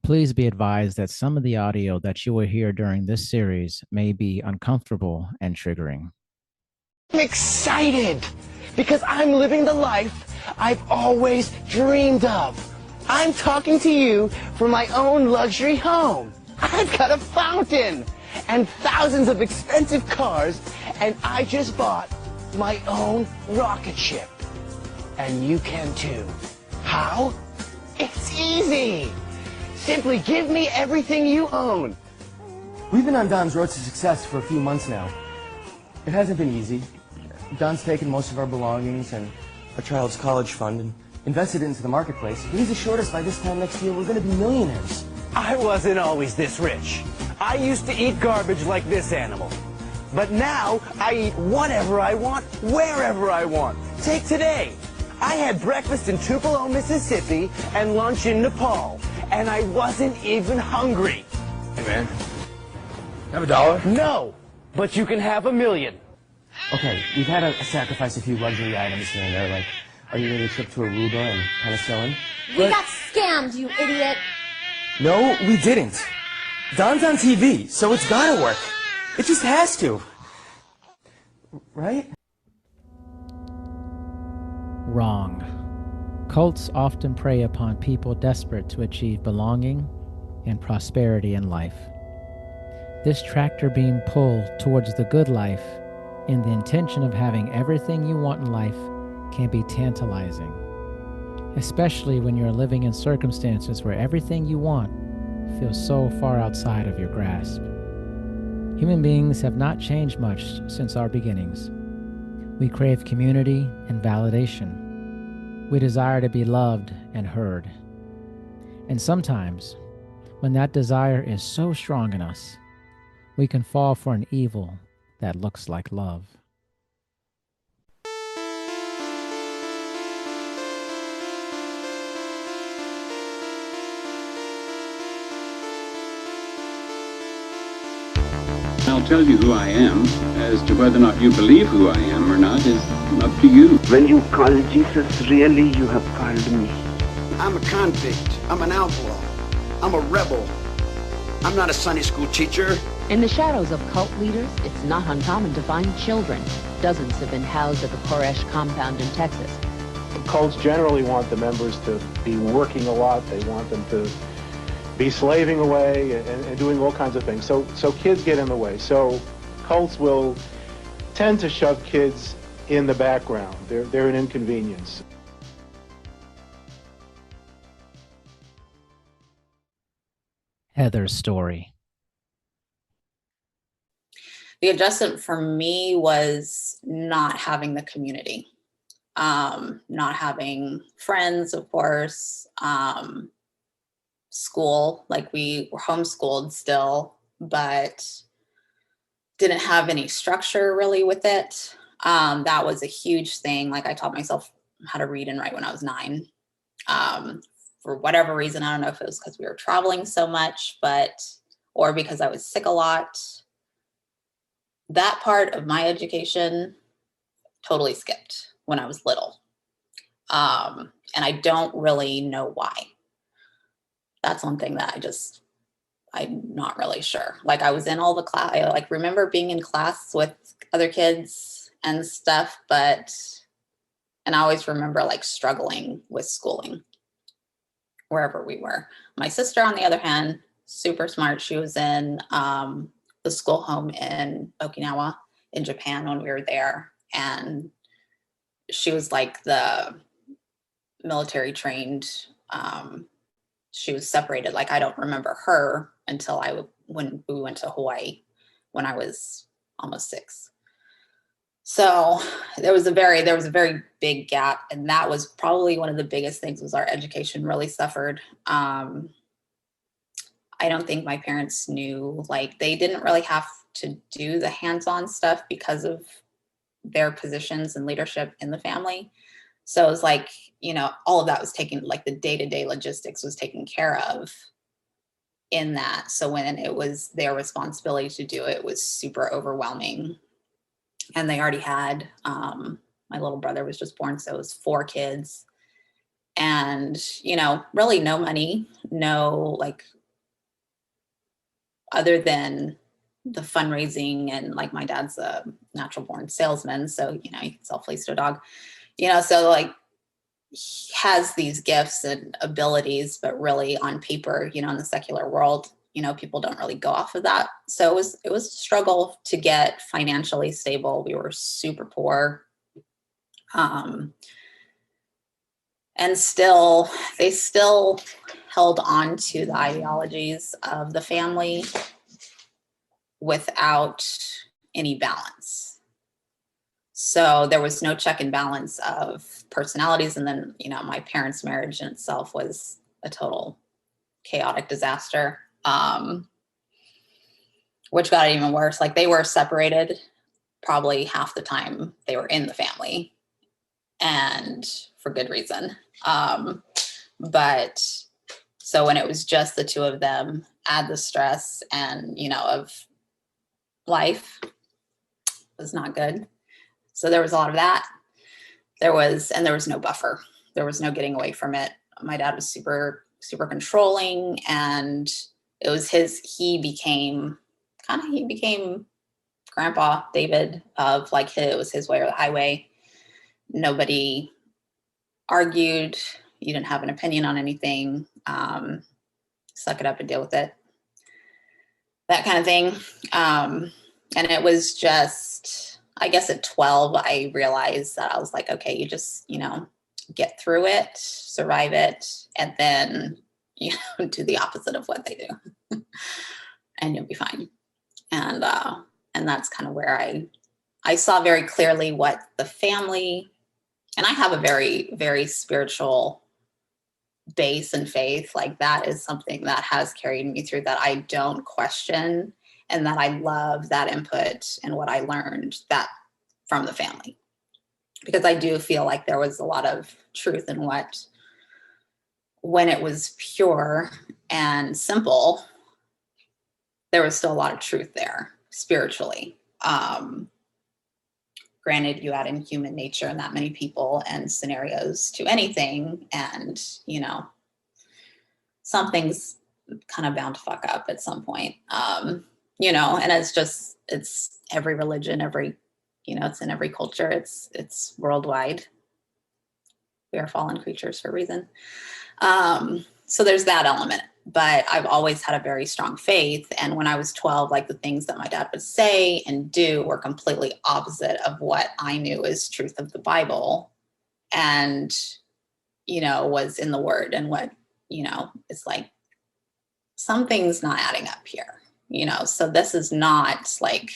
Please be advised that some of the audio that you will hear during this series may be uncomfortable and triggering. I'm excited because I'm living the life I've always dreamed of. I'm talking to you from my own luxury home. I've got a fountain and thousands of expensive cars, and I just bought my own rocket ship. And you can too. How? It's easy. Simply give me everything you own. We've been on Don's road to success for a few months now. It hasn't been easy. Don's taken most of our belongings and our child's college fund and invested it into the marketplace. But he's assured us by this time next year we're going to be millionaires. I wasn't always this rich. I used to eat garbage like this animal. But now I eat whatever I want, wherever I want. Take today. I had breakfast in Tupelo, Mississippi, and lunch in Nepal, and I wasn't even hungry. Hey, man. Have $1? No, but you can have $1 million. Okay, we've had to sacrifice a few luxury items here and there, like are you ready to trip to Aruba and penicillin? We got scammed, you idiot. No, we didn't. Don's on TV, so it's gotta work. It just has to. Right? Wrong. Cults often prey upon people desperate to achieve belonging and prosperity in life. This tractor beam pull towards the good life in the intention of having everything you want in life can be tantalizing, especially when you're living in circumstances where everything you want feels so far outside of your grasp. Human beings have not changed much since our beginnings. We crave community and validation. We desire to be loved and heard. And sometimes, when that desire is so strong in us, we can fall for an evil that looks like love. I'll tell you who I am. As to whether or not you believe who I am or not is up to you. When you call Jesus, really you have called me. I'm a convict. I'm an outlaw. I'm a rebel. I'm not a Sunday school teacher. In the shadows of cult leaders, it's not uncommon to find children. Dozens have been housed at the Koresh compound in Texas. Cults generally want the members to be working a lot. They want them to be slaving away and doing all kinds of things. So kids get in the way. So cults will tend to shove kids in the background. They're an inconvenience. Heather's story. The adjustment for me was not having the community, not having friends, of course, school, like we were homeschooled still, but didn't have any structure really with it. That was a huge thing. Like I taught myself how to read and write when I was 9. For whatever reason, I don't know if it was because we were traveling so much, or because I was sick a lot. That part of my education totally skipped when I was little. And I don't really know why. That's one thing that I'm not really sure. Like I was in all the class, I like remember being in class with other kids and stuff, and I always remember like struggling with schooling wherever we were. My sister, on the other hand, super smart. She was in the school home in Okinawa in Japan when we were there. And she was like the military trained. She was separated. Like I don't remember her until when we went to Hawaii when I was almost 6. So there was a very big gap, and that was probably one of the biggest things. Was our education really suffered. I don't think my parents knew, like they didn't really have to do the hands-on stuff because of their positions and leadership in the family. So it was like, all of that was taken, like the day-to-day logistics was taken care of in that. So when it was their responsibility to do it, was super overwhelming. And they already had, my little brother was just born, so it was 4 kids. And, really no money, no like other than the fundraising, and like my dad's a natural born salesman, so you know, he can sell fleece to a dog, you know, so like he has these gifts and abilities, but really on paper, you know, in the secular world, you know, people don't really go off of that. So it was a struggle to get financially stable. We were super poor. And they still held on to the ideologies of the family without any balance. So there was no check and balance of personalities. And then, you know, my parents' marriage in itself was a total chaotic disaster, which got even worse. Like, they were separated probably half the time they were in the family, and for good reason. But so when it was just the two of them, add the stress and, you know, of life, was not good. So there was a lot of that. There was no buffer. There was no getting away from it. My dad was super, super controlling, and it was he became Grandpa David, of like, it was his way or the highway. Nobody argued. You didn't have an opinion on anything. Suck it up and deal with it. That kind of thing. And it was just, I guess at 12, I realized that I was like, okay, you just, you know, get through it, survive it, and then, you know, do the opposite of what they do and you'll be fine. And that's kind of where I saw very clearly what the family, and I have a very, very spiritual base and faith. Like, that is something that has carried me through, that I don't question, and that I love that input and what I learned that from the family, because I do feel like there was a lot of truth in when it was pure and simple, there was still a lot of truth there spiritually. Granted, you add in human nature and that many people and scenarios to anything, and, you know, something's kind of bound to fuck up at some point. You know, and it's every religion, you know, it's in every culture, it's worldwide. We are fallen creatures for a reason. So there's that element, but I've always had a very strong faith. And when I was 12, like, the things that my dad would say and do were completely opposite of what I knew is truth of the Bible, and, you know, was in the Word, and what, you know, it's like, something's not adding up here, you know, so this is not like,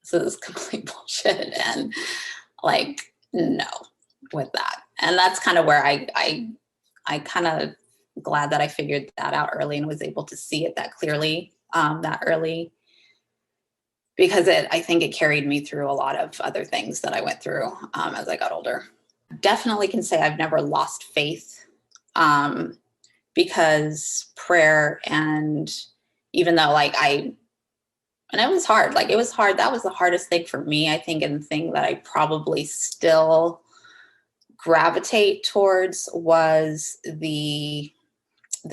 so this is complete bullshit, and like, no, with that. And that's kind of where I kind of glad that I figured that out early and was able to see it that clearly, that early, because I think it carried me through a lot of other things that I went through as I got older. Definitely can say I've never lost faith, because prayer, and even though like and it was hard, that was the hardest thing for me, I think, and the thing that I probably still gravitate towards was the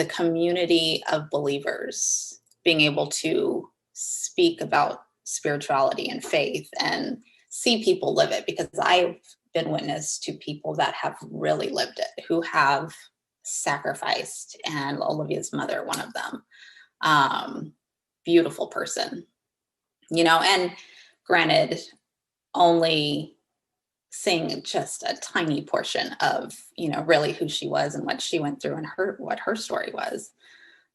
community of believers being able to speak about spirituality and faith and see people live it, because I've been witness to people that have really lived it, who have sacrificed, and Olivia's mother, one of them, beautiful person, you know, and granted, only seeing just a tiny portion of, you know, really who she was and what she went through and what her story was.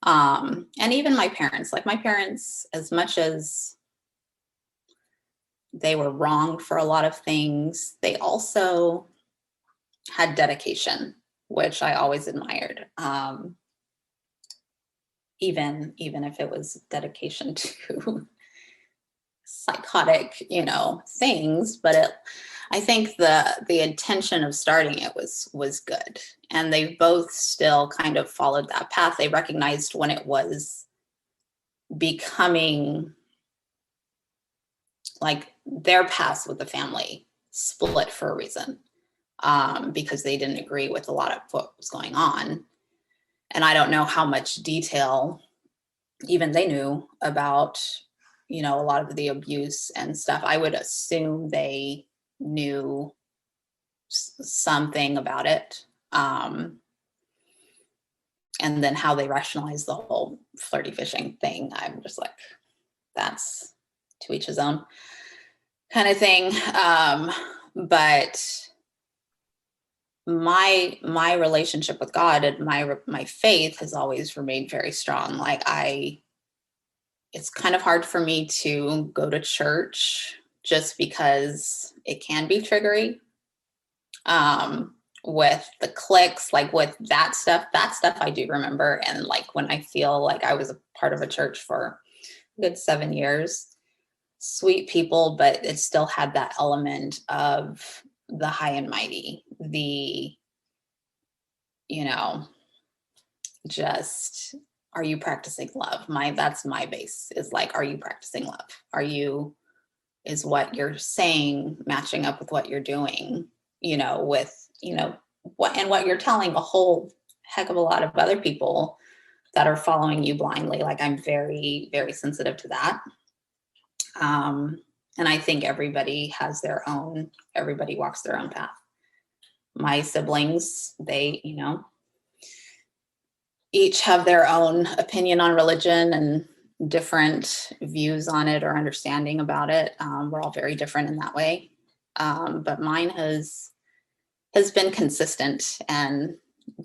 And even my parents, as much as they were wrong for a lot of things, they also had dedication, which I always admired. Even if it was dedication to psychotic, you know, things, but I think the intention of starting it was good, and they both still kind of followed that path. They recognized when it was becoming like their paths with the family split for a reason, because they didn't agree with a lot of what was going on. And I don't know how much detail even they knew about, you know, a lot of the abuse and stuff. I would assume they knew something about it. And then how they rationalize the whole flirty fishing thing, I'm just like, that's to each his own kind of thing. But my relationship with God and my faith has always remained very strong. Like it's kind of hard for me to go to church just because it can be triggery. With the cliques, like with that stuff I do remember. And like when I feel like I was a part of a church for a good 7 years, sweet people, but it still had that element of the high and mighty, the, you know, just, are you practicing love? That's my base, is like, are you practicing love? Is what you're saying matching up with what you're doing, you know, with, you know, what you're telling a whole heck of a lot of other people that are following you blindly. Like, I'm very, very sensitive to that. And I think everybody walks their own path. My siblings, they, you know, each have their own opinion on religion and different views on it or understanding about it. We're all very different in that way. But mine has been consistent, and I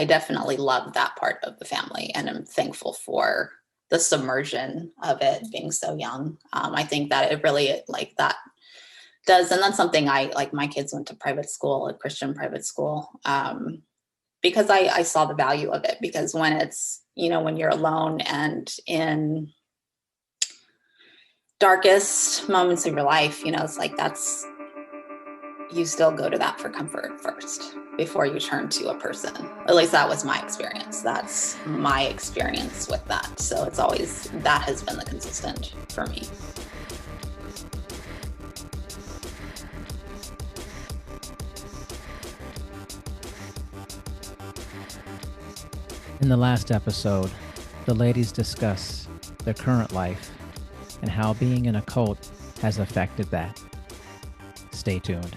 definitely love that part of the family, and I'm thankful for the submersion of it being so young. I think that it really, like, that does, and that's something my kids went to private school, a Christian private school, because I saw the value of it, because when it's, you know, when you're alone and in darkest moments of your life, you know, it's like, you still go to that for comfort first before you turn to a person. At least that was my experience. That's my experience with that. So it's always, that has been the consistent for me. In the last episode, the ladies discuss their current life and how being in a cult has affected that. Stay tuned.